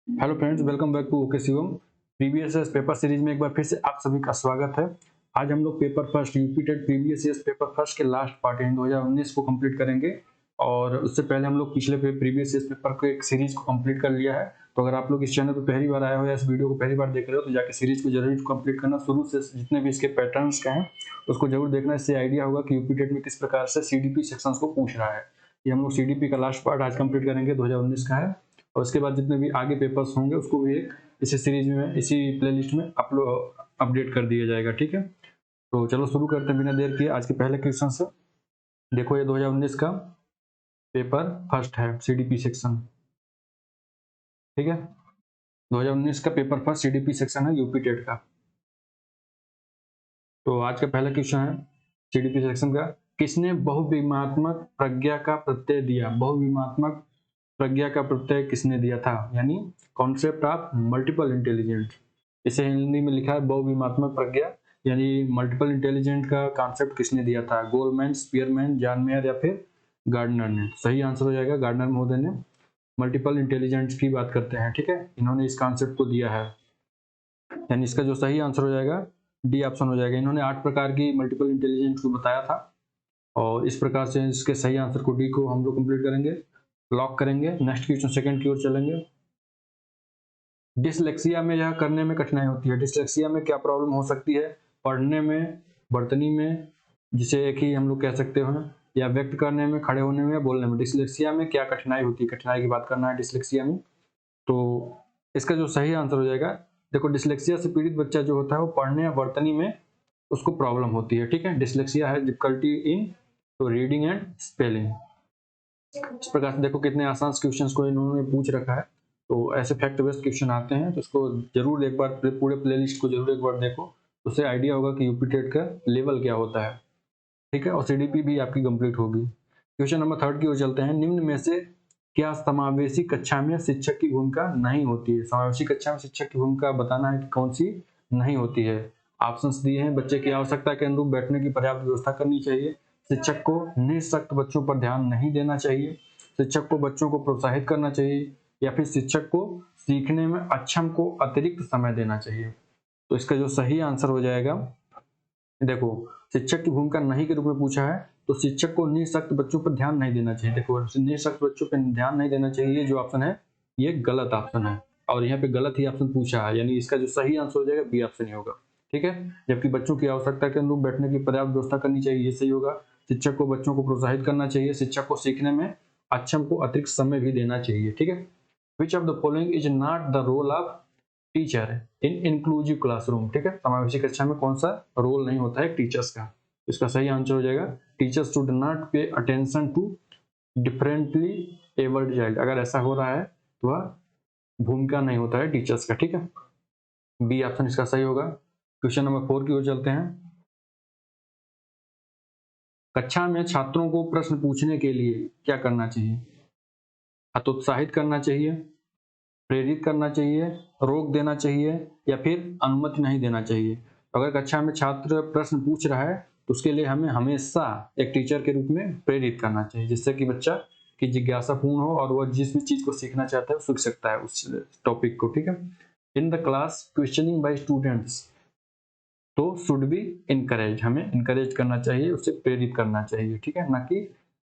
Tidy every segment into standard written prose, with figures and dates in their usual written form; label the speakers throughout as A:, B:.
A: Hello friends, welcome back to okay Shivam. Previous years paper series में एक बार फिर से आप सभी का स्वागत है। आज हम लोग paper first UP TET previous years paper first के लास्ट पार्ट यानी 2019 को कंप्लीट करेंगे। और उससे पहले हम लोग पिछले प्रीवियस ईयर्स पेपर को एक सीरीज को कंप्लीट कर लिया है। तो अगर आप लोग इस चैनल पर पहली बार आए हो या इस वीडियो को पहली बार देख रहे हो तो जाकर सीरीज को जरूर कंप्लीट करना। शुरू से जितने भी इसके पैटर्न्स का है उसको जरूर देखना। इससे आइडिया होगा कि यूपी टेट में किस प्रकार से सीडीपी सेक्शंस को पूछ रहा है। ये हम लोग सीडीपी का लास्ट पार्ट आज कंप्लीट करेंगे, 2019 का है। और उसके बाद जितने भी आगे पेपर्स होंगे उसको भी एक इसी सीरीज में, इसी प्लेलिस्ट में अपडेट कर दिया जाएगा। ठीक है, तो चलो शुरू करते हैं बिना देर किए आज के पहले क्वेश्चन से। देखो, ये 2019 का पेपर फर्स्ट है, सीडीपी सेक्शन। ठीक है, 2019 का पेपर फर्स्ट सीडीपी सेक्शन है यूपी टेट का। तो आज का पहला क्वेश्चन है सीडीपी सेक्शन का। किसने बहुविमात्मक प्रज्ञा का प्रत्यय दिया? बहुविमात्मक प्रज्ञा का प्रत्यय किसने दिया था? यानी कॉन्सेप्ट ऑफ मल्टीपल इंटेलिजेंट। इसे हिंदी में लिखा है बहुविमात्मक प्रज्ञा, यानी मल्टीपल इंटेलिजेंट का कॉन्सेप्ट किसने दिया था? गोलमैन, स्पीयरमैन, जॉन मेयर या फिर गार्डनर ने? सही आंसर हो जाएगा गार्डनर महोदय ने मल्टीपल इंटेलिजेंस की बात करते हैं। ठीक है, इन्होंने इस कॉन्सेप्ट को दिया है, यानी इसका जो सही आंसर हो जाएगा डी ऑप्शन हो जाएगा। इन्होंने 8 प्रकार की मल्टीपल इंटेलिजेंस को बताया था और इस प्रकार से इसके सही आंसर को डी को हम लोग कंप्लीट करेंगे, लॉक करेंगे। नेक्स्ट क्वेश्चन सेकंड की ओर चलेंगे। डिसलेक्सिया में यह करने में कठिनाई होती है। डिसलेक्सिया में क्या प्रॉब्लम हो सकती है? पढ़ने में, वर्तनी में, जिसे एक ही हम लोग कह सकते हैं, या व्यक्त करने में, खड़े होने में या बोलने में। डिसलेक्सिया में क्या कठिनाई होती है? कठिनाई की बात करना है डिसलेक्सिया में। तो इसका जो सही आंसर हो जाएगा, देखो डिसलेक्सिया से पीड़ित बच्चा जो होता है वो पढ़ने या वर्तनी में उसको प्रॉब्लम होती है। ठीक है, डिसलेक्सिया है डिफिकल्टी इन तो रीडिंग एंड स्पेलिंग। इस प्रकार से देखो कितने आसान क्वेश्चंस को इन्होंने पूछ रखा है। तो ऐसे फैक्ट बेस्ड क्वेश्चन आते हैं तो इसको जरूर एक बार पूरे प्लेलिस्ट को जरूर एक बार देखो, उससे आइडिया होगा कि यूपी टेट का लेवल क्या होता है। ठीक है, और सीडीपी भी आपकी कंप्लीट होगी। क्वेश्चन नंबर थर्ड की ओर चलते हैं। निम्न में से क्या समावेशी कक्षा में शिक्षक की भूमिका नहीं होती है? समावेशी कक्षा में शिक्षक की भूमिका बताना है कि कौन सी नहीं होती है। ऑप्शंस दिए हैं। बच्चे की आवश्यकता के अनुरूप बैठने की पर्याप्त व्यवस्था करनी चाहिए, शिक्षक को निःशक्त बच्चों पर ध्यान नहीं देना चाहिए, शिक्षक को बच्चों को प्रोत्साहित करना चाहिए, या फिर शिक्षक को सीखने में अक्षम को अतिरिक्त समय देना चाहिए। तो इसका जो सही आंसर हो जाएगा, देखो शिक्षक की भूमिका नहीं के रूप में पूछा है तो शिक्षक को निःशक्त बच्चों पर ध्यान नहीं देना चाहिए। देखो निःशक्त बच्चों पर ध्यान नहीं देना चाहिए जो ऑप्शन है ये गलत ऑप्शन है, और यहाँ पे गलत ही ऑप्शन पूछा है, यानी इसका जो सही आंसर हो जाएगा बी ऑप्शन ही होगा। ठीक है, जबकि बच्चों की आवश्यकता के अनुरूप बैठने की पर्याप्त व्यवस्था करनी चाहिए, ये सही होगा। शिक्षक को बच्चों को प्रोत्साहित करना चाहिए, शिक्षक को सीखने में अक्षम को अतिरिक्त समय भी देना चाहिए। ठीक है, which of the following is not the role of teacher in inclusive classroom? ठीक है, समावेशी कक्षा में कौन सा रोल नहीं होता है टीचर्स का? इसका सही आंसर हो जाएगा teachers should not pay attention to differently abled child. अगर ऐसा हो रहा है तो वह भूमिका नहीं होता है टीचर्स का। ठीक है, बी ऑप्शन इसका सही होगा। क्वेश्चन नंबर 4 की ओर चलते हैं। कक्षा में छात्रों को प्रश्न पूछने के लिए क्या करना चाहिए? हतोत्साहित करना चाहिए, प्रेरित करना चाहिए, रोक देना चाहिए, या फिर अनुमति नहीं देना चाहिए। अगर कक्षा में छात्र प्रश्न पूछ रहा है तो उसके लिए हमें हमेशा एक टीचर के रूप में प्रेरित करना चाहिए, जिससे कि बच्चा की जिज्ञासा पूर्ण हो और वह जिस भी चीज को सीखना चाहता है वो सीख सकता है उस टॉपिक को। ठीक है, in the class questioning by students to should be encourage, हमें इनकरेज करना चाहिए, उसे प्रेरित करना चाहिए। ठीक है, ना कि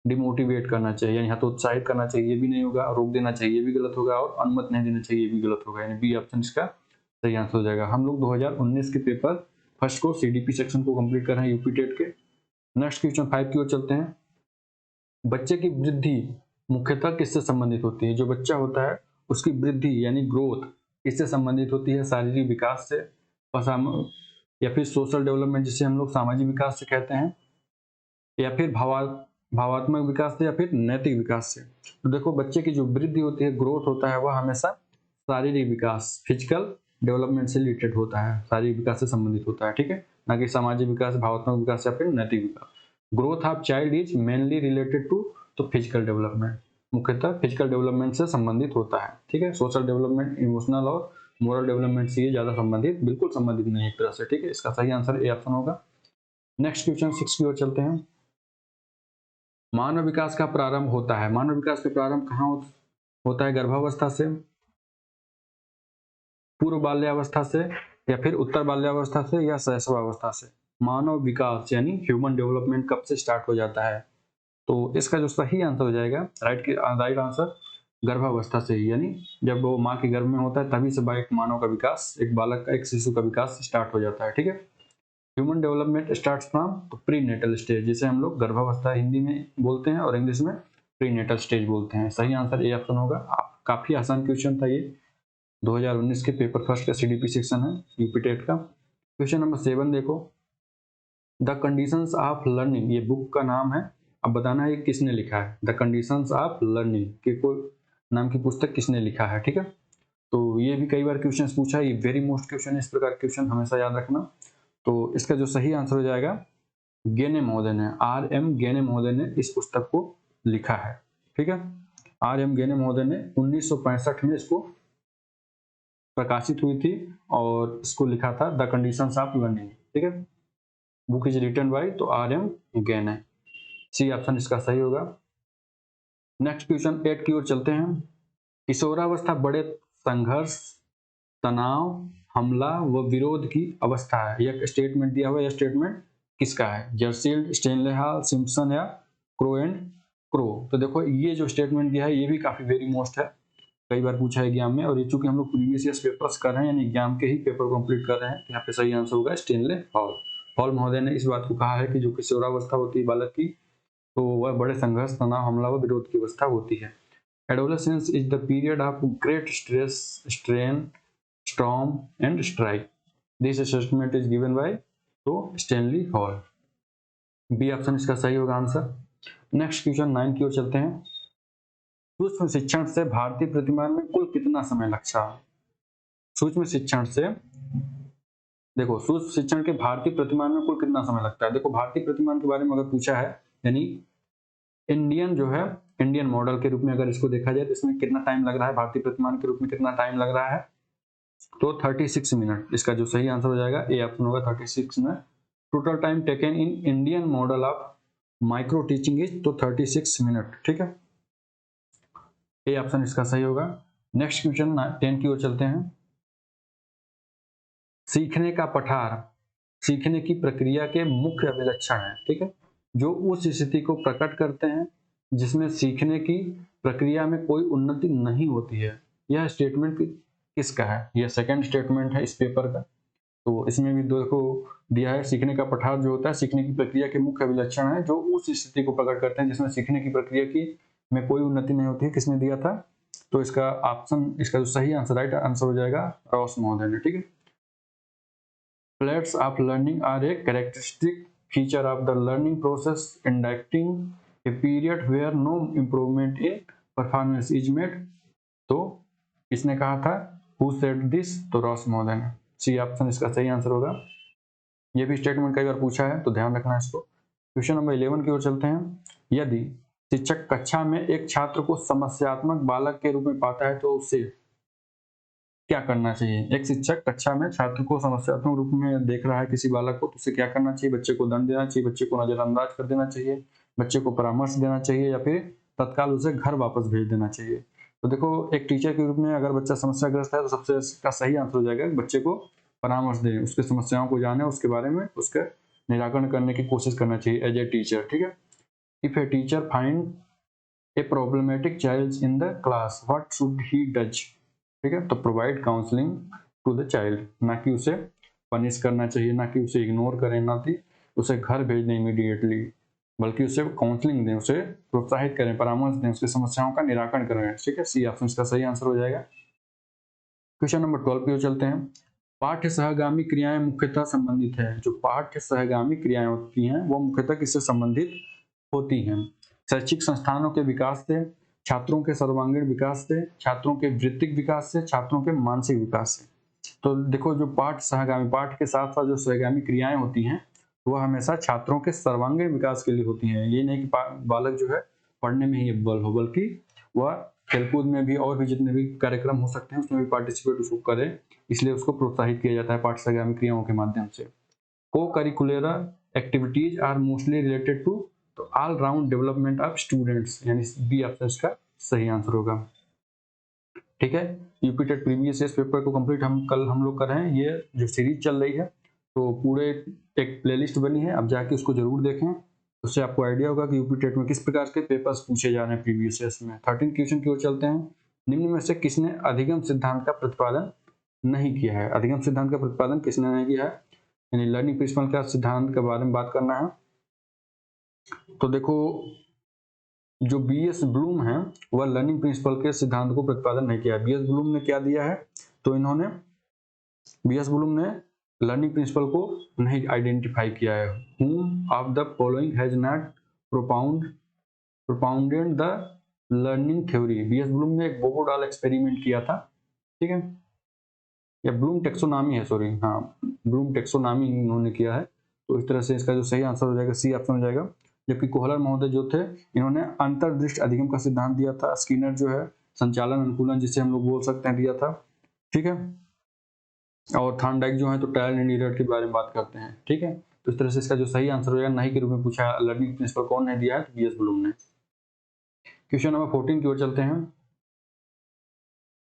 A: डिमोटिवेट करना चाहिए, यहाँ तो उत्साहित करना चाहिए ये भी नहीं होगा, रोक देना चाहिए ये भी गलत होगा, और अनुमति नहीं देना चाहिए ये भी गलत होगा, यानी बी ऑप्शन इसका सही आंसर हो जाएगा। हम लोग 2019 के पेपर फर्स्ट को सीडीपी सेक्शन को कंप्लीट कर रहे हैं यूपी टेट के। नेक्स्ट क्वेश्चन 5 की ओर चलते हैं। बच्चे की वृद्धि मुख्यतः किससे संबंधित होती है? जो बच्चा होता है उसकी वृद्धि यानी ग्रोथ किससे संबंधित होती है? शारीरिक विकास से, या फिर सोशल डेवलपमेंट जिसे हम लोग सामाजिक विकास से कहते हैं, या फिर भावात्मक विकास से, या फिर नैतिक विकास से। तो देखो बच्चे की जो वृद्धि होती है, ग्रोथ होता है, वह हमेशा शारीरिक विकास, फिजिकल डेवलपमेंट से रिलेटेड होता है, शारीरिक विकास से संबंधित होता है। ठीक है, ना कि सामाजिक विकास, भावात्मक विकास या फिर नैतिक विकास। Growth of child is mainly related to तो फिजिकल डेवलपमेंट, मुख्यतः फिजिकल डेवलपमेंट से संबंधित होता है। ठीक है, सोशल डेवलपमेंट, इमोशनल और मोरल डेवलपमेंट से ये ज्यादा संबंधित, बिल्कुल संबंधित नहीं एक तरह से। ठीक है, इसका सही आंसर ए ऑप्शन होगा। नेक्स्ट क्वेश्चन 6 की ओर चलते हैं। मानव विकास का प्रारंभ होता है, मानव विकास का प्रारंभ कहाँ होता है? गर्भावस्था से, पूर्व बाल्यावस्था से या फिर उत्तर बाल्यावस्था से या शैशवावस्था से। मानव विकास यानी ह्यूमन डेवलपमेंट कब से स्टार्ट हो जाता है? तो इसका जो सही आंसर हो जाएगा, राइट आंसर गर्भावस्था से ही, यानी जब वो माँ के गर्भ में होता है तभी से एक मानव का विकास, एक बालक का, एक शिशु का विकास स्टार्ट हो जाता है। ठीक है। Human development starts from prenatal stage, जिसे हम लोग गर्भावस्था हिंदी में बोलते हैं और इंग्लिश में प्री नेटल स्टेज बोलते हैं। सही आंसर ए ऑप्शन होगा। काफी आसान क्वेश्चन था ये, 2019 के पेपर फर्स्ट का सीडीपी सेक्शन है यूपी टेट का। क्वेश्चन नंबर 7 देखो, द कंडीशंस ऑफ लर्निंग, ये बुक का नाम है। अब बताना है किसने लिखा है। द कंडीशंस ऑफ लर्निंग के कोई नाम की पुस्तक किसने लिखा है? ठीक है। तो ये भी कई बार क्वेश्चन पूछा है, ये वेरी मोस्ट क्वेश्चन है, इस प्रकार क्वेश्चन हमेशा याद रखना। तो इसका जो सही आंसर हो जाएगा गेने महोदय ने, R.M. गेने महोदय ने इस पुस्तक को लिखा है। ठीक है। R.M. गेने महोदय ने 1965 में इसको प्रकाशित हुई थी और इसको लिखा था द कंडीशंस ऑफ लर्निंग। ठीक है। बुक इज रिटन बाय तो R.M. गेने। सी ऑप्शन इसका सही होगा। नेक्स्ट क्वेश्चन 8 की ओर चलते हैं। किशोरावस्था बड़े संघर्ष, तनाव, हमला व विरोध की अवस्था है। यह स्टेटमेंट दिया हुआ, यह स्टेटमेंट किसका है? जर्सील्ड, स्टेनले हॉल, सिम्पसन या क्रो एंड क्रो। तो देखो ये जो स्टेटमेंट दिया है ये भी काफी वेरी मोस्ट है, कई बार पूछा है एग्जाम में, और ये चूंकि हम लोग प्रीवियस ईयर पेपर्स कर रहे हैं यानी एग्जाम के ही पेपर कंप्लीट कर रहे हैं, यहाँ पे सही आंसर होगा स्टेनले हॉल। हॉल महोदय ने इस बात को कहा है कि जो किशोरावस्था होती है बालक की, तो वह बड़े संघर्ष, तनाव, हमला व विरोध की अवस्था होती है। Adolescence is the period of great stress, strain, storm and strife. This assessment is given by तो स्टेनली हॉल। बी ऑप्शन इसका सही होगा आंसर। नेक्स्ट क्वेश्चन 9 की ओर चलते हैं। सूक्ष्म शिक्षण से भारतीय प्रतिमान में कुल कितना समय लगता है? सूक्ष्म शिक्षण से, देखो सूक्ष्म शिक्षण के भारतीय प्रतिमान में कुल कितना समय लगता है? देखो भारतीय प्रतिमान के बारे में अगर पूछा है, यानी इंडियन जो है, इंडियन मॉडल के रूप में अगर इसको देखा जाए तो इसमें कितना टाइम लग रहा है, भारतीय प्रतिमान के रूप में कितना टाइम लग रहा है, तो 36 मिनट। इसका जो सही आंसर हो जाएगा ए ऑप्शन होगा 36 minute. Total time taken in Indian model of micro teaching is तो 36 मिनट। ठीक है। ए ऑप्शन इसका सही होगा। नेक्स्ट क्वेश्चन 10 की ओर चलते हैं। सीखने का पठार सीखने की प्रक्रिया के मुख्य अभिलक्षण है। ठीक है। जो उस स्थिति को प्रकट करते हैं जिसमें सीखने की प्रक्रिया में कोई उन्नति नहीं होती है। यह स्टेटमेंट किसका है? यह सेकंड स्टेटमेंट है इस पेपर का। तो इसमें भी देखो दिया है, सीखने का पठार जो होता है सीखने की प्रक्रिया के मुख्य अभिलक्षण है जो उस स्थिति को प्रकट करते हैं जिसमें सीखने की प्रक्रिया की में कोई उन्नति नहीं होती है। किसने दिया था? तो इसका ऑप्शन, इसका जो सही आंसर, राइट आंसर हो जाएगा रॉस महोदय ने। ठीक है। Plates of learning are a characteristic feature of the learning process, indicating a period where no improvement in performance is made. तो इसने कहा था Who said this? तो रॉस महोदय ने। सी ऑप्शन इसका सही आंसर होगा। ये भी स्टेटमेंट कई बार पूछा है तो ध्यान रखना इसको। क्वेश्चन नंबर 11 की ओर चलते हैं। यदि शिक्षक कक्षा में एक छात्र को समस्यात्मक बालक के रूप में पाता है तो उसे क्या करना चाहिए? एक शिक्षक कक्षा में छात्र को समस्यात्मक रूप में देख रहा है किसी बालक को, तो उसे क्या करना चाहिए? बच्चे को दंड देना चाहिए, बच्चे को नजरअंदाज कर देना चाहिए, बच्चे को परामर्श देना चाहिए, या फिर तत्काल उसे घर वापस भेज देना चाहिए। तो देखो एक टीचर के रूप में अगर बच्चा समस्याग्रस्त है तो सबसे इसका सही आंसर हो जाएगा बच्चे को परामर्श दें, उसके समस्याओं को जाने, उसके बारे में उसका निराकरण करने की कोशिश करना चाहिए एज ए टीचर। ठीक है। If a teacher find a problematic child in the class, what should he does? ठीक है। To provide counselling to the child, ना कि उसे पनिश करना चाहिए, ना कि उसे इग्नोर करें, ना कि उसे घर भेज दें इमीडिएटली, बल्कि उसे काउंसलिंग दें, उसे प्रोत्साहित करें, परामर्श दें, उसकी समस्याओं का निराकरण करें। ठीक है। सी ऑप्शन इसका सही आंसर हो जाएगा। क्वेश्चन नंबर 12 की ओर चलते हैं। पाठ्य सहगामी क्रियाएं मुख्यतः संबंधित है। जो पाठ्य सहगामी क्रियाएं होती हैं वो मुख्यतः किससे संबंधित होती हैं? शैक्षिक संस्थानों के विकास से, छात्रों के सर्वांगीण विकास से, छात्रों के वृत्तिक विकास से, छात्रों के मानसिक विकास से। तो देखो जो पाठ सहगामी, पाठ के साथ साथ जो सहगामी क्रियाएं होती हैं वह हमेशा छात्रों के सर्वांगीण विकास के लिए होती हैं। ये नहीं कि बालक जो है पढ़ने में ही अव्वल हो, बल्कि वह खेलकूद में भी और भी जितने भी कार्यक्रम हो सकते हैं उसमें भी पार्टिसिपेट उसको करे, इसलिए उसको प्रोत्साहित किया जाता है पाठ सहगामी क्रियाओं के माध्यम से। Co-curricular activities are mostly related to तो all round development of students, यानी बी ऑप्शन का सही आंसर होगा। ठीक है। UP TET previous year paper को कंप्लीट हम लोग कर रहे हैं, ये जो सीरीज चल रही है, तो पूरे एक प्लेलिस्ट बनी है, आप जाके उसको जरूर देखें, उससे आपको आइडिया होगा कि यूपी टेट में किस प्रकार के पेपर्स पूछे जा रहे हैं प्रीवियस ईयर्स में। 13 क्वेश्चन की ओर चलते हैं। निम्न में से किसने अधिगम सिद्धांत का प्रतिपादन नहीं किया है? अधिगम सिद्धांत का प्रतिपादन किसने नहीं किया है, यानी लर्निंग प्रिंसिपल का सिद्धांत के बारे में बात करना है। तो देखो, जो बीएस ब्लूम है वह लर्निंग प्रिंसिपल के सिद्धांत को प्रतिपादन नहीं किया है। बीएस ब्लूम ने क्या दिया है, तो इन्होंने बीएस ब्लूम ने लर्निंग प्रिंसिपल को नहीं आइडेंटिफाई किया है। whom of the following has not propounded the learning theory? BS Bloom ने एक बोबोडाल एक्सपेरिमेंट किया था, ठीक है, या ब्लूम टेक्सोनॉमी है, सॉरी, हाँ, ब्लूम टेक्सोनॉमी इन्होंने किया है। तो इस तरह से इसका जो सही आंसर हो जाएगा सी ऑप्शन हो जाएगा। जबकि कोहलर महोदय जो थे, इन्होंने अंतर्दृष्टि अधिगम का सिद्धांत दिया था। स्किनर जो है संचालन अनुकूलन, जिसे हम लोग बोल सकते हैं, दिया था, ठीक है। और थॉर्नडाइक जो है तो ट्रायल एंड एरर के बारे में बात करते हैं, ठीक है। तो इस तरह से इसका जो सही आंसर हो जाएगा, नहीं के रूप में पूछा लर्निंग प्रिंसिपल कौन ने दिया है, तो बीएस ब्लूम ने। क्वेश्चन नंबर 14 की ओर चलते हैं।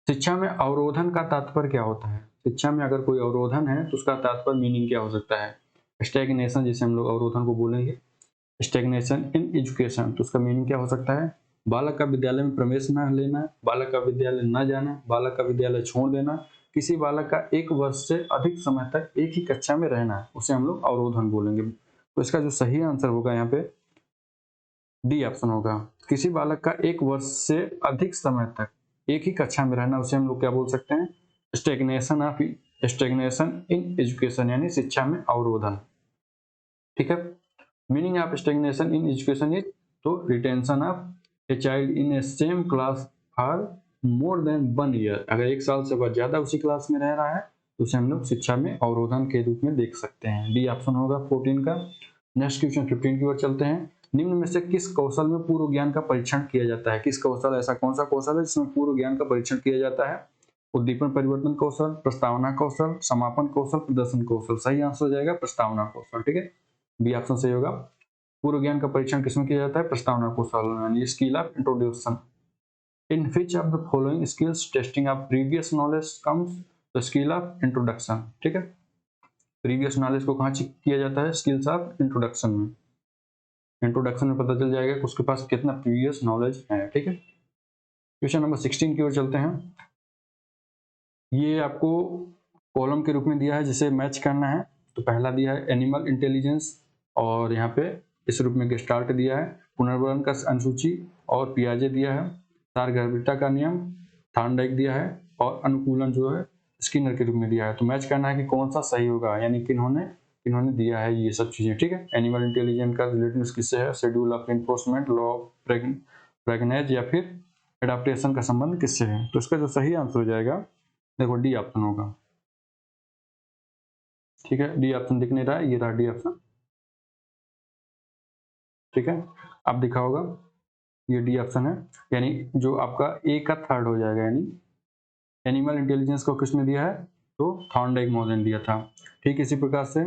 A: शिक्षा में अवरोधन का तात्पर्य क्या होता है? शिक्षा में अगर कोई अवरोधन है तो उसका तात्पर्य मीनिंग क्या हो सकता है? स्टैग्नेशन, जिसे हम लोग अवरोधन को बोलेंगे, स्टैग्नेशन इन एजुकेशन, तो उसका मीनिंग क्या हो सकता है? बालक का विद्यालय में प्रवेश न लेना, बालक का विद्यालय न जाना, बालक का विद्यालय छोड़ देना, किसी बालक का 1 वर्ष से अधिक समय तक एक ही कक्षा में रहना, उसे हम लोग अवरोधन बोलेंगे। तो इसका जो सही आंसर होगा यहाँ पे डी ऑप्शन होगा। किसी बालक का 1 वर्ष से अधिक समय तक एक ही कक्षा में रहना, उसे हम लोग क्या बोल सकते हैं? स्टैग्नेशन इन एजुकेशन, यानी शिक्षा में अवरोधन, ठीक है। Meaning of stagnation in education is, तो retention of a child in a same class for more than 1 year, अगर 1 साल से बहुत ज्यादा उसी क्लास में रह रहा है तो उसे हम लोग शिक्षा में अवरोधन के रूप में देख सकते हैं। डी ऑप्शन होगा 14 का। नेक्स्ट क्वेश्चन 15 की ओर चलते हैं। निम्न में से किस कौशल में पूर्व ज्ञान का परीक्षण किया जाता है? किस कौशल, ऐसा कौन सा कौशल है जिसमें पूर्व ज्ञान का परीक्षण किया जाता है? उद्दीपन परिवर्तन कौशल, प्रस्तावना कौशल, समापन कौशल, प्रदर्शन कौशल। सही आंसर हो जाएगा प्रस्तावना कौशल, ठीक है, बी ऑप्शन सही होगा। पूर्व ज्ञान का परीक्षण किसमें किया जाता है? प्रस्तावना कौशल, यानी skill of introduction. In which of the following skills testing of previous knowledge comes the skill of introduction, ठीक है। प्रीवियस नॉलेज को कहाँ चेक किया जाता है? स्किल्स ऑफ इंट्रोडक्शन में। इंट्रोडक्शन में पता चल जाएगा कि उसके पास कितना प्रीवियस नॉलेज है, ठीक है। क्वेश्चन नंबर 16 की ओर चलते हैं। ये आपको कॉलम के रूप में दिया है जिसे मैच करना है। तो पहला दिया है एनिमल इंटेलिजेंस, और यहाँ पे इस रूप में गेस्टाल्ट दिया है, पुनर्वर्ण का अनुसूची और पियाजे दिया है, सारगर्भिता का नियम थॉर्नडाइक दिया है, और अनुकूलन जो है स्किनर के रूप में दिया है। तो मैच करना है कि कौन सा सही होगा, यानी किन्होंने दिया है ये सब चीजें, ठीक है। एनिमल इंटेलिजेंस का रिलेटेड किससे है? Schedule of enforcement, law of pregnance, या फिर एडाप्टेशन का संबंध किससे है? तो इसका जो सही आंसर हो जाएगा, देखो, डी ऑप्शन होगा, ठीक है। डी ऑप्शन दिख नहीं रहा है, ये रहा डी ऑप्शन, ठीक है। अब दिखा होगा, ये डी ऑप्शन है, यानी जो आपका ए का थर्ड हो जाएगा, यानी एनिमल इंटेलिजेंस को किसने दिया है? तो थॉर्नडाइक मॉडल ने दिया था, ठीक। इसी प्रकार से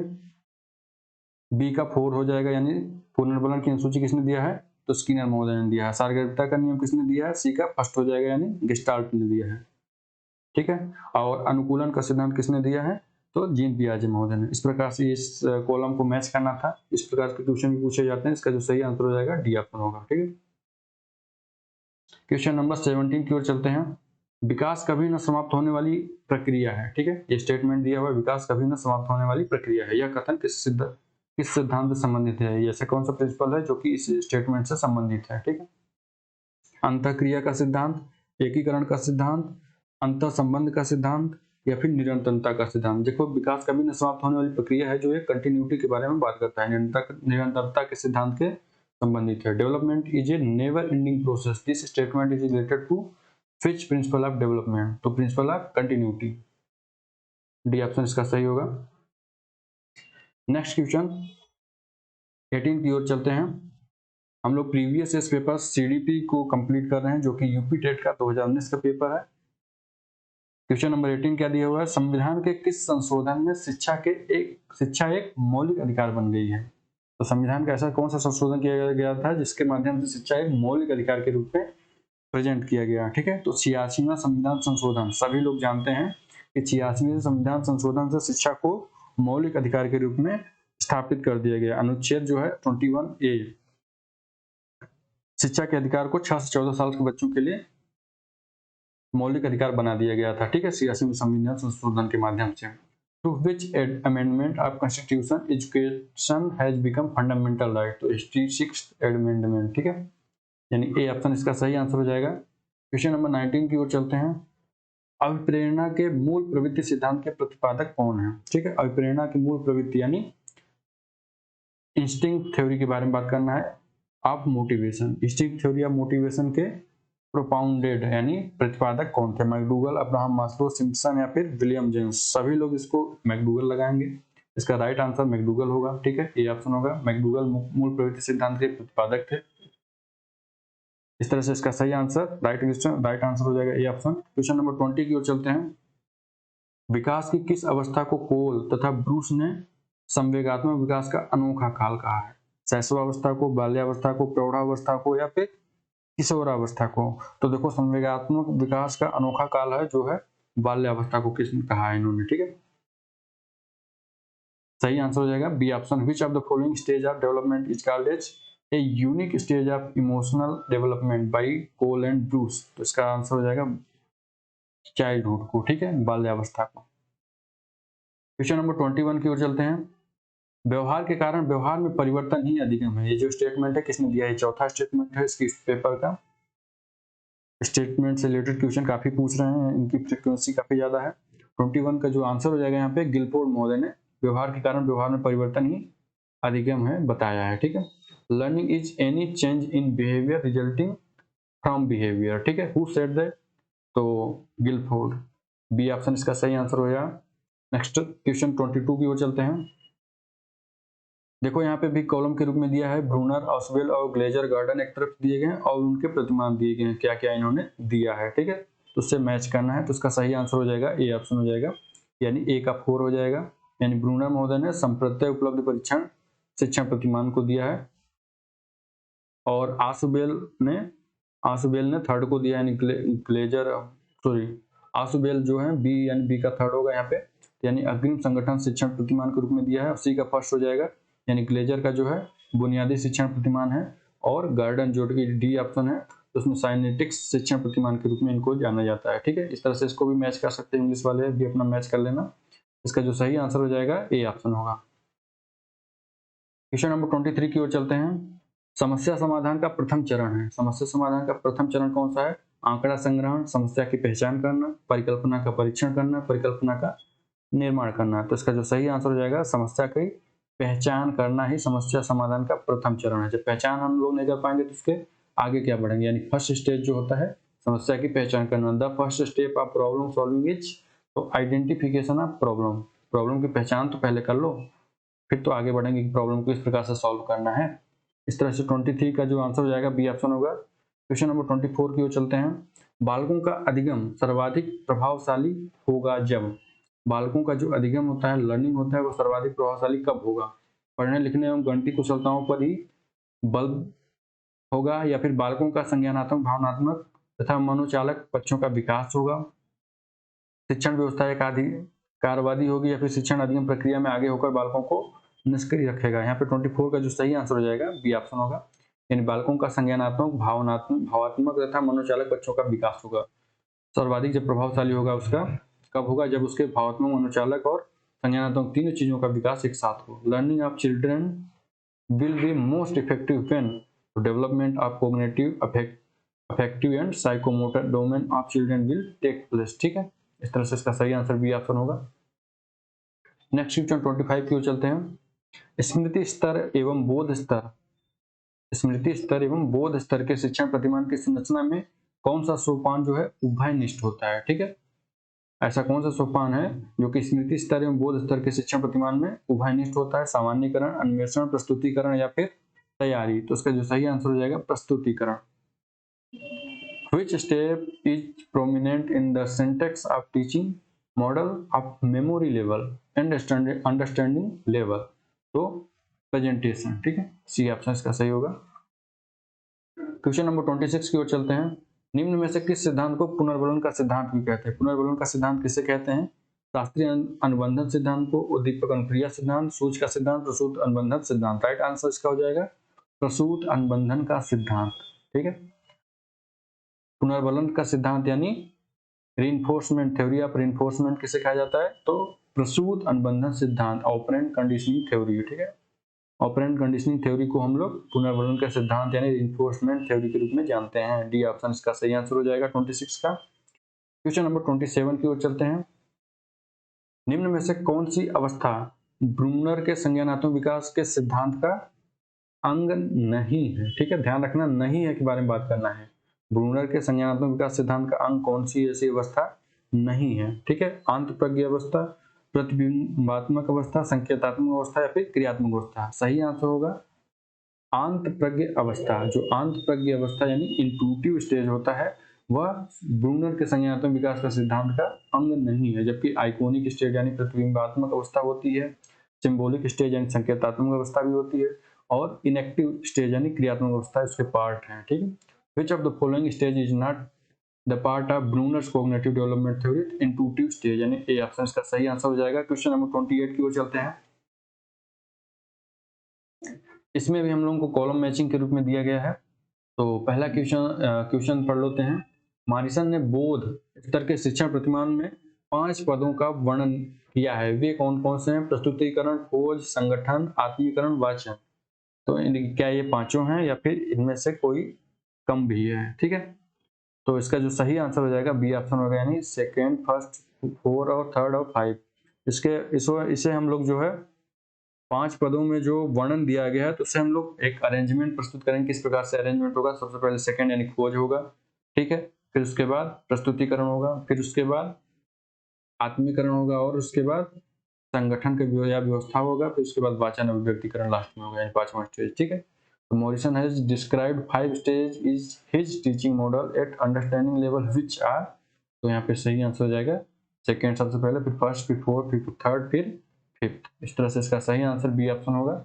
A: बी का 4 हो जाएगा, यानी पुनर्वलन की अनुसूची किसने दिया है? तो स्किनर मॉडल ने दिया है। सारगर्भिता का नियम किसने दिया है? सी का फर्स्ट हो जाएगा, यानी गेस्टाल्ट ने दिया है, ठीक है। और अनुकूलन का सिद्धांत किसने दिया है? तो जीन पियाजे महोदय ने। इस प्रकार से इस कॉलम को मैच करना था। इस प्रकार के क्वेश्चन भी पूछे जाते हैं। इसका जो सही आंसर हो जाएगा डी ऑप्शन होगा, ठीक है। क्वेश्चन नंबर 17 की ओर चलते हैं। विकास कभी न समाप्त होने वाली प्रक्रिया है, ठीक है। ये स्टेटमेंट दिया हुआ है, विकास कभी न समाप्त होने वाली प्रक्रिया है। यह कथन किस सिद्धांत से संबंधित है? ये ऐसा कौन सा प्रिंसिपल है जो कि इस स्टेटमेंट से संबंधित है, ठीक है। अंतःक्रिया का सिद्धांत, एकीकरण का सिद्धांत, अंतर संबंध का सिद्धांत, या फिर निरंतरता का सिद्धांत। देखो, विकास कभी न समाप्त होने वाली प्रक्रिया है जो एक कंटिन्यूटी के बारे में बात करता है, निरंतरता के सिद्धांत के संबंधित है। Development is a never ending process, this statement is related to which principle of development? तो principle of continuity, D option इसका सही होगा। नेक्स्ट क्वेश्चन 18 की ओर चलते हैं। हम लोग प्रीवियस ईयर पेपर सीडीपी को कंप्लीट कर रहे हैं, जो कि यूपी टेट का 2019 का पेपर है। क्वेश्चन नंबर 18 क्या दिया हुआ है? संविधान के किस संशोधन में शिक्षा एक मौलिक अधिकार बन गई है? तो संविधान का ऐसा कौन सा संशोधन किया गया था जिसके माध्यम से शिक्षा एक मौलिक अधिकार के रूप में प्रेजेंट किया गया। ठीक है, तो 86वां संविधान संशोधन, सभी लोग जानते हैं कि 86वें संविधान संशोधन से शिक्षा को मौलिक अधिकार के रूप में स्थापित कर दिया गया। अनुच्छेद जो है 21A शिक्षा के अधिकार को 6 से 14 साल के बच्चों के लिए मौलिक अधिकार बना दिया गया था। ठीक है, 86वें संविधान संशोधन के माध्यम से। To which amendment of constitution education has become fundamental right, तो 86th अमेंडमेंट। ठीक है, यानी ए ऑप्शन इसका सही आंसर हो जाएगा। क्वेश्चन नंबर 19 की ओर चलते हैं। अभिप्रेरणा के मूल प्रवृत्ति सिद्धांत के प्रतिपादक कौन है? ठीक है, अभिप्रेरणा की मूल प्रवृत्ति यानी इंस्टिंक्ट थ्योरी के बारे में बात करना है। Of motivation, instinct theory of motivation के प्रोपाउंडेड यानी प्रतिपादक कौन थे? मैकडूगल, अब्राहम मास्लो, सिम्पसन या फिर विलियम जेम्स। सभी लोग इसको मैकडूगल लगाएंगे। इसका राइट आंसर मैकडूगल होगा। ठीक है, ये ऑप्शन होगा। मैकडूगल मूल प्रवृत्ति सिद्धांत के प्रतिपादक थे। इस तरह से इसका सही आंसर राइट आंसर हो जाएगा ए ऑप्शन। क्वेश्चन नंबर 20 की ओर चलते हैं। विकास की किस अवस्था को कोल तथा ब्रूस ने संवेगात्मक विकास का अनोखा काल कहा है? शैशवावस्था को, बाल्यावस्था को, प्रौढ़ावस्था को या फिर किशोरावस्था को? तो देखो, संवेगात्मक विकास का अनोखा काल है जो है बाल्यावस्था को किसने कहा है इन्होंने। ठीक है, सही आंसर हो जाएगा B option. Which of the following stage of development is called as a unique stage of emotional development by Cole and Bruce? तो इसका आंसर हो जाएगा चाइल्डहुड को। ठीक है, बाल्यावस्था को। क्वेश्चन नंबर 21 की ओर चलते हैं। व्यवहार के कारण व्यवहार में परिवर्तन ही अधिगम है, ये जो स्टेटमेंट है किसने दिया है? चौथा स्टेटमेंट है इसकी पेपर का। स्टेटमेंट से रिलेटेड क्वेश्चन काफी पूछ रहे हैं, इनकी फ्रीक्वेंसी काफी ज्यादा है। 21 का जो आंसर हो जाएगा यहाँ पे गिलफोर्ड महोदय ने व्यवहार के कारण व्यवहार में परिवर्तन ही अधिगम है बताया है। ठीक है, learning is any change in behaviour resulting from behaviour. ठीक है, हु सेड दैट? तो गिलफोर्ड, बी ऑप्शन इसका सही आंसर हो जाएगा। नेक्स्ट क्वेश्चन 22 की ओर चलते हैं। देखो, यहाँ पे भी कॉलम के रूप में दिया है ब्रूनर, ऑसवेल और ग्लेजर गार्डन एक तरफ दिए गए हैं और उनके प्रतिमान दिए गए हैं, क्या क्या इन्होंने दिया है। ठीक है, तो उससे मैच करना है। तो इसका सही आंसर हो जाएगा ए ऑप्शन हो जाएगा, यानी ए का 4 हो जाएगा। यानी ब्रूनर महोदय ने संप्रत्यय उपलब्ध परीक्षण शिक्षण प्रतिमान को दिया है और आसुबेल ने थर्ड को दिया, यानी आसुबेल जो है बी, यानी बी का थर्ड होगा यहाँ पे, यानी अग्रिम संगठन शिक्षण प्रतिमान के रूप में दिया है। उसी का फर्स्ट हो जाएगा, यानी ग्लेजर का जो है बुनियादी शिक्षण प्रतिमान है और गार्डन जो कि डी ऑप्शन है, तो उसमें साइनेटिक्स शिक्षण प्रतिमान के रूप में इनको जाना जाता है। ठीक है, इस तरह से इसको भी मैच कर सकते हैं, इंग्लिश वाले भी अपना मैच कर लेना। इसका जो सही आंसर हो जाएगा ए ऑप्शन होगा। क्वेश्चन नंबर 23 की ओर चलते हैं। समस्या समाधान का प्रथम चरण है। समस्या समाधान का प्रथम चरण कौन सा है? आंकड़ा संग्रहण, समस्या की पहचान करना, परिकल्पना का परीक्षण करना, परिकल्पना का निर्माण करना। तो इसका जो सही आंसर हो जाएगा समस्या की पहचान करना ही समस्या समाधान का प्रथम चरण है। जब पहचान हम लोग नहीं कर पाएंगे तो उसके आगे क्या बढ़ेंगे, यानी फर्स्ट स्टेज जो होता है समस्या की पहचान करना। The first step of problem solving is, तो आइडेंटिफिकेशन ऑफ प्रॉब्लम। प्रॉब्लम की पहचान तो पहले कर लो, फिर तो आगे बढ़ेंगे कि प्रॉब्लम को इस प्रकार से सॉल्व करना है। इस तरह से 23 का जो आंसर हो जाएगा बी ऑप्शन होगा। क्वेश्चन नंबर 24 की ओर चलते हैं। बालकों का अधिगम सर्वाधिक प्रभावशाली होगा जब, बालकों का जो अधिगम होता है, लर्निंग होता है, वो सर्वाधिक प्रभावशाली कब होगा? पढ़ने लिखने एवं गणितीय कुशलताओं पर ही बल होगा, या फिर बालकों का संज्ञानात्मक, भावनात्मक तथा मनोचालक पक्षों का विकास होगा, शिक्षण व्यवस्था एक कार्यवादी होगी, या फिर शिक्षण अधिगम प्रक्रिया में आगे होकर बालकों को निष्क्रिय रखेगा? यहाँ पे 24 का जो सही आंसर हो जाएगा बी ऑप्शन होगा, यानी बालकों का संज्ञानात्मक, भावात्मक तथा मनोचालक पक्षों का विकास होगा। सर्वाधिक जब प्रभावशाली होगा उसका कब होगा? जब उसके भावात्मक, मनोचालक और संज्ञानात्मक तीनों चीजों का विकास एक साथ हो। Learning of children will be most effective when development of cognitive, affective and psychomotor domain of children will take place. ठीक है, इस तरह से इसका सही आंसर बी ऑप्शन होगा। नेक्स्ट क्वेश्चन 25 की ओर चलते हैं। स्मृति स्तर एवं बोध स्तर, स्मृति स्तर एवं बोध स्तर के शिक्षण प्रतिमान की संरचना में कौन सा सोपान जो है उभयनिष्ठ होता है? ठीक है, ऐसा कौन सा सोपान है जो कि स्मृति स्तर एवं बोध स्तर के शिक्षण प्रतिमान में उभयनिष्ठ होता है? सामान्यकरण, अन्वेषण, प्रस्तुतिकरण या फिर तैयारी? तो इसका जो सही आंसर हो जाएगा प्रस्तुतिकरण। Which step is prominent in the syntax of teaching model of memory level and understanding level? तो प्रेजेंटेशन। ठीक है, सी ऑप्शन इसका सही होगा। क्वेश्चन नंबर 26 की ओर चलते हैं। निम्न में से किस सिद्धांत को पुनर्वलन का सिद्धांत भी कहते हैं? पुनर्वलन का सिद्धांत किसे कहते हैं? शास्त्रीय अनुबंधन सिद्धांत को, उद्दीपक अनुक्रिया सिद्धांत, सूच का सिद्धांत, प्रसूत अनुबंधन सिद्धांत। राइट आंसर इसका हो जाएगा प्रसूत अनुबंधन का सिद्धांत। ठीक है, पुनर्वलन का सिद्धांत यानी रीइंफोर्समेंट, थ्योरी ऑफ रीइंफोर्समेंट किसे कहा जाता है? तो प्रसूत अनुबंधन सिद्धांत, ऑपरेंट कंडीशनिंग थ्योरी। ठीक है, ऑपरेंट कंडीशनिंग थ्योरी को हम लोग पुनर्वलन का सिद्धांत यानी रीइंफोर्समेंट थ्योरी के रूप में जानते हैं। डी ऑप्शन इसका सही आंसर हो जाएगा 26 का। क्वेश्चन नंबर 27 की ओर चलते हैं। निम्न में से कौन सी अवस्था ब्रूनर के संज्ञानात्मक विकास के सिद्धांत का अंग नहीं है? ठीक है, ध्यान रखना नहीं है के बारे में बात करना है। ब्रूनर के संज्ञानात्मक विकास सिद्धांत का अंग कौन सी ऐसी अवस्था नहीं है? ठीक है, आंतप्रज्ञ अवस्था, प्रतिबिंबात्मक अवस्था, संकेतात्मक अवस्था या फिर क्रियात्मक अवस्था। सही आंसर होगा आंतप्रज्ञ अवस्था। जो आंतप्रज्ञ अवस्था यानी इंट्यूटिव स्टेज होता है वह ब्रूनर के संज्ञानात्मक विकास का सिद्धांत का अंग नहीं है, जबकि आइकोनिक स्टेज यानी प्रतिबिंबात्मक अवस्था होती है, सिंबॉलिक स्टेज यानी संकेतात्मक अवस्था भी होती है, और इनएक्टिव स्टेज यानी क्रियात्मक अवस्था इसके पार्ट हैं। ठीक है, which of the following stage is not the part of Brunner's cognitive development theory? Intuitive stage यानी ए ऑप्शन इसका सही आंसर हो जाएगा। क्वेश्चन नंबर 28 की ओर चलते हैं। इसमें भी हम लोगों को कॉलम मैचिंग के रूप में दिया गया है। तो पहला क्वेश्चन पढ़ लेते हैं। मॉरिसन ने बोध स्तर के शिक्षण प्रतिमान में 5 पदों का वर्णन किया है। वे कौन कौन से हैं? प्रस्तुतिकरण, खोज, संगठन, आत्मीकरण, वाचन। तो क्या ये पांचों हैं या फिर इनमें से कोई कम भी है? ठीक है, तो इसका जो सही आंसर हो जाएगा बी ऑप्शन होगा, यानी सेकेंड, फर्स्ट, 4 और 3 और 5। इसे हम लोग जो है 5 पदों में जो वर्णन दिया गया है तो उससे हम लोग एक अरेंजमेंट प्रस्तुत करेंगे। किस प्रकार से अरेंजमेंट होगा? सबसे पहले सेकंड यानी खोज होगा, ठीक है, फिर उसके बाद प्रस्तुतिकरण होगा, फिर उसके बाद आत्मीकरण होगा, और उसके बाद संगठन का व्यवस्था होगा, फिर उसके बाद वाचन अभिव्यक्तिकरण लास्ट में होगा, यानी 5वां स्टेज। ठीक है, तो Morrison has described 5 stage is his teaching model at understanding level which are. तो यहाँ पे सही आंसर हो जाएगा सेकंड सबसे पहले, फिर फर्स्ट, फिर फोर्थ, फिर थर्ड, फिर फिफ्थ। इस तरह से इसका सही आंसर बी ऑप्शन होगा।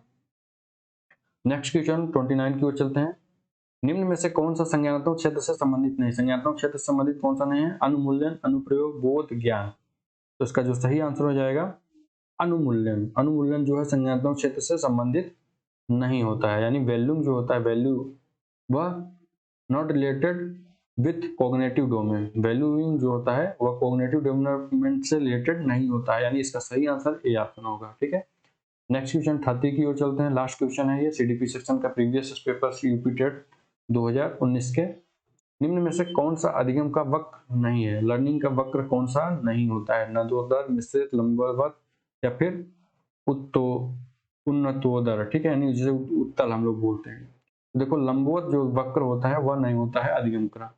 A: नेक्स्ट क्वेश्चन 29 की ओर चलते हैं। निम्न में से कौन सा संज्ञानात्मक क्षेत्र से संबंधित नहीं? संज्ञानात्मक क्षेत्र से संबंधित कौन सा नहीं है? अनुमूल्यन, अनुप्रयोग, बोध, ज्ञान। तो इसका जो सही आंसर हो जाएगा अनुमूल्यन। अनुमूल्यन जो है संज्ञानात्मक क्षेत्र से संबंधित नहीं होता है, यानी वैल्यूम जो होता है, वैल्यू वह not related with cognitive domain. Valuing जो होता है वह कॉग्निटिव डेवलपमेंट से रिलेटेड नहीं होता है, यानी इसका सही आंसर ए ऑप्शन होगा। ठीक है, नेक्स्ट क्वेश्चन 30 की ओर चलते हैं। लास्ट क्वेश्चन है ये सीडीपी सेक्शन का, प्रीवियस पेपर यूपी टेट 2019 के। निम्न में से कौन सा अधिगम का वक्र नहीं है? लर्निंग का वक्र कौन सा नहीं होता है? नदोदर, मिश्रित, लंबवत या फिर उन्नतोदर। ठीक है, यानी जिसे उत्तल हम लोग बोलते हैं। देखो, लंबवत जो वक्र होता है वह नहीं होता है अधिगम का,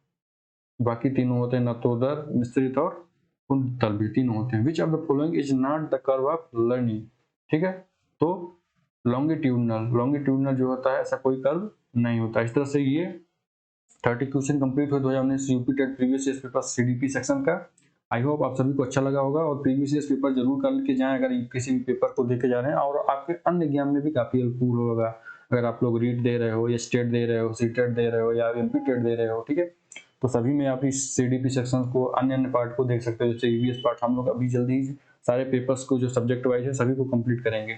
A: बाकी तीनों होते हैं, नतोदर, मिश्रित और उत्तल भी तीनों होते हैं। विच of the following is not the curve of learning? ठीक है, तो लॉन्गिट्यूडनल जो होता है ऐसा कोई कर्व नहीं होता। इस तरह से ये 30 क्वेश्चन कंप्लीट हुए 2019 UP TET previous year paper CDP section का। आई होप आप सभी को अच्छा लगा होगा, और प्रीवियस ईयर पेपर जरूर करके जाएं अगर किसी भी पेपर को देखे जा रहे हैं, और आपके अन्य एग्जाम में भी काफी हेल्पफुल होगा अगर आप लोग रीट दे रहे हो या स्टेट दे रहे हो, सीटेट दे रहे हो या एमपी टेट दे रहे हो। ठीक है, तो सभी में आप इस सीडीपी सेक्शन को अन्य पार्ट को देख सकते हो। जैसे ईवीएस पार्ट हम लोग अभी जल्दी सारे पेपर्स को जो सब्जेक्ट वाइज है सभी को कंप्लीट करेंगे।